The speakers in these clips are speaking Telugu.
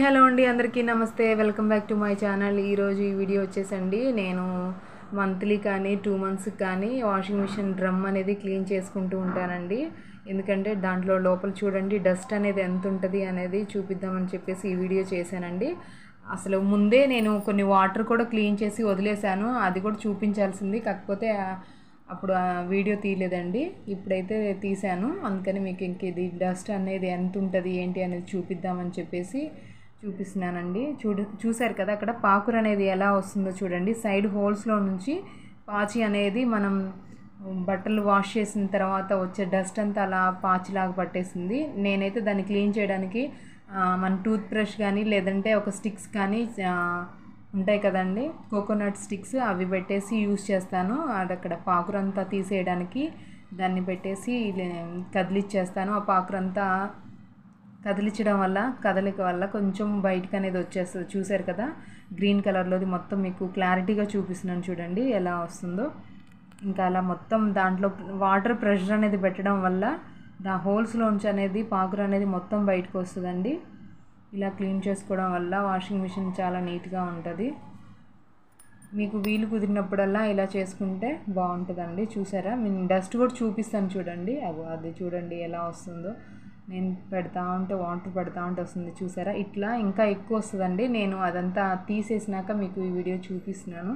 హలో అండి, అందరికీ నమస్తే. Welcome back to my channel. ఈరోజు ఈ వీడియో వచ్చేసండి, నేను మంత్లీ కానీ 2 మంత్స్కి కానీ వాషింగ్ మిషన్ డ్రమ్ అనేది క్లీన్ చేసుకుంటూ ఉంటానండి. ఎందుకంటే దాంట్లో లోపల చూడండి డస్ట్ అనేది ఎంత ఉంటుంది అనేది చూపిద్దామని చెప్పేసి ఈ వీడియో చేశానండి. అసలు ముందే నేను కొన్ని వాటర్ కూడా క్లీన్ చేసి వదిలేశాను, అది కూడా చూపించాల్సింది, కాకపోతే అప్పుడు ఆ వీడియో తీయలేదండి. ఇప్పుడైతే తీశాను, అందుకని మీకు ఇంక ఇది డస్ట్ అనేది ఎంత ఉంటుంది ఏంటి అనేది చూపిద్దామని చెప్పేసి చూపిస్తున్నానండి. చూసారు కదా అక్కడ పాకురు అనేది ఎలా వస్తుందో చూడండి. సైడ్ హోల్స్లో నుంచి పాచి అనేది మనం బట్టలు వాష్ చేసిన తర్వాత వచ్చే డస్ట్ అంతా అలా పాచిలాగా పట్టేసింది. నేనైతే దాన్ని క్లీన్ చేయడానికి మన టూత్ బ్రష్ కానీ లేదంటే ఒక స్టిక్స్ కానీ ఉంటాయి కదండి, కోకోనట్ స్టిక్స్, అవి పెట్టేసి యూజ్ చేస్తాను. అది అక్కడ పాకురంతా తీసేయడానికి దాన్ని పెట్టేసి కదిలిచ్చేస్తాను. ఆ పాకురంతా కదిలించడం వల్ల, కదలిక వల్ల కొంచెం బయటకు అనేది వచ్చేస్తుంది. చూసారు కదా గ్రీన్ కలర్లోది మొత్తం మీకు క్లారిటీగా చూపిస్తున్నాను చూడండి ఎలా వస్తుందో. ఇంకా అలా మొత్తం దాంట్లో వాటర్ ప్రెషర్ అనేది పెట్టడం వల్ల దా హోల్స్లోంచి అనేది పాకురు అనేది మొత్తం బయటకు వస్తుందండి. ఇలా క్లీన్ చేసుకోవడం వల్ల వాషింగ్ మిషన్ చాలా నీట్గా ఉంటుంది. మీకు వీలు కుదిరినప్పుడల్లా ఇలా చేసుకుంటే బాగుంటుందండి. చూసారా, నేను డస్ట్ కూడా చూపిస్తాను చూడండి. అది చూడండి ఎలా వస్తుందో. నేను పెడతా ఉంటే వాటర్ పెడతా ఉంటే వస్తుంది చూసారా. ఇట్లా ఇంకా ఎక్కువ వస్తుందండి. నేను అదంతా తీసేసినాక మీకు ఈ వీడియో చూపిస్తున్నాను.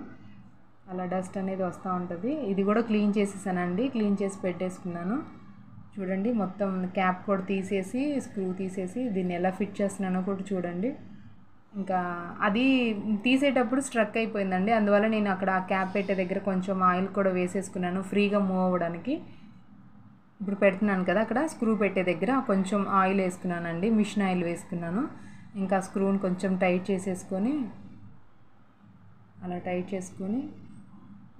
అలా డస్ట్ అనేది వస్తూ ఉంటుంది. ఇది కూడా క్లీన్ చేసేసానండి, క్లీన్ చేసి పెట్టేసుకున్నాను చూడండి. మొత్తం క్యాప్ కూడా తీసేసి స్క్రూ తీసేసి దీన్ని ఎలా ఫిట్ చేస్తున్నానో కూడా చూడండి. ఇంకా అది తీసేటప్పుడు స్ట్రక్ అయిపోయిందండి, అందువల్ల నేను అక్కడ ఆ క్యాప్ పెట్టే దగ్గర కొంచెం ఆయిల్ కూడా వేసేసుకున్నాను ఫ్రీగా మూవ్ అవ్వడానికి. ఇప్పుడు పెడుతున్నాను కదా, అక్కడ స్క్రూ పెట్టే దగ్గర కొంచెం ఆయిల్ వేసుకున్నానండి, మిషన్ ఆయిల్ వేసుకున్నాను. ఇంకా స్క్రూని కొంచెం టైట్ చేసేసుకొని, అలా టైట్ చేసుకొని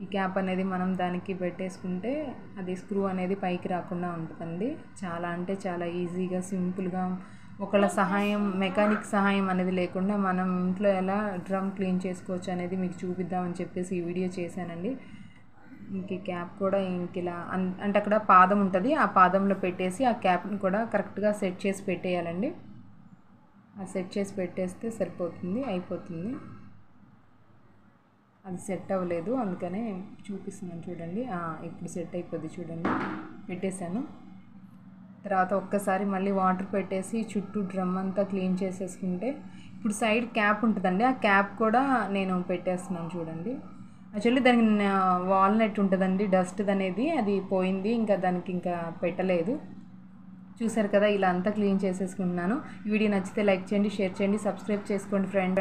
ఈ క్యాప్ అనేది మనం దానికి పెట్టేసుకుంటే అది స్క్రూ అనేది పైకి రాకుండా ఉంటుందండి. చాలా అంటే చాలా ఈజీగా, సింపుల్గా, ఒకళ్ళ సహాయం, మెకానిక్ సహాయం అనేది లేకుండా మనం ఇంట్లో ఎలా డ్రమ్ క్లీన్ చేసుకోవచ్చు అనేది మీకు చూపిద్దామని చెప్పేసి ఈ వీడియో చేశానండి. ఇంక క్యాప్ కూడా ఇంక ఇలా అంటే అక్కడ పాదం ఉంటుంది, ఆ పాదంలో పెట్టేసి ఆ క్యాప్ని కూడా కరెక్ట్గా సెట్ చేసి పెట్టేయాలండి. ఆ సెట్ చేసి పెట్టేస్తే సరిపోతుంది, అయిపోతుంది. అది సెట్ అవ్వలేదు, అందుకనే చూపిస్తున్నాను చూడండి. ఇప్పుడు సెట్ అయిపోద్ది చూడండి, పెట్టేశాను. తర్వాత ఒక్కసారి మళ్ళీ వాటర్ పెట్టేసి చుట్టూ డ్రమ్ అంతా క్లీన్ చేసేసుకుంటే ఇప్పుడు సైడ్ క్యాప్ ఉంటుందండి, ఆ క్యాప్ కూడా నేను పెట్టేస్తున్నాను చూడండి. యాక్చువల్లీ దానికి వాల్నట్ ఉంటుందండి, డస్ట్ అనేది అది పోయింది, ఇంకా దానికి ఇంకా పెట్టలేదు. చూసారు కదా, ఇలా అంతా క్లీన్ చేసేసుకుంటున్నాను. ఈ వీడియో నచ్చితే లైక్ చేయండి, షేర్ చేయండి, సబ్స్క్రైబ్ చేసుకోండి ఫ్రెండ్.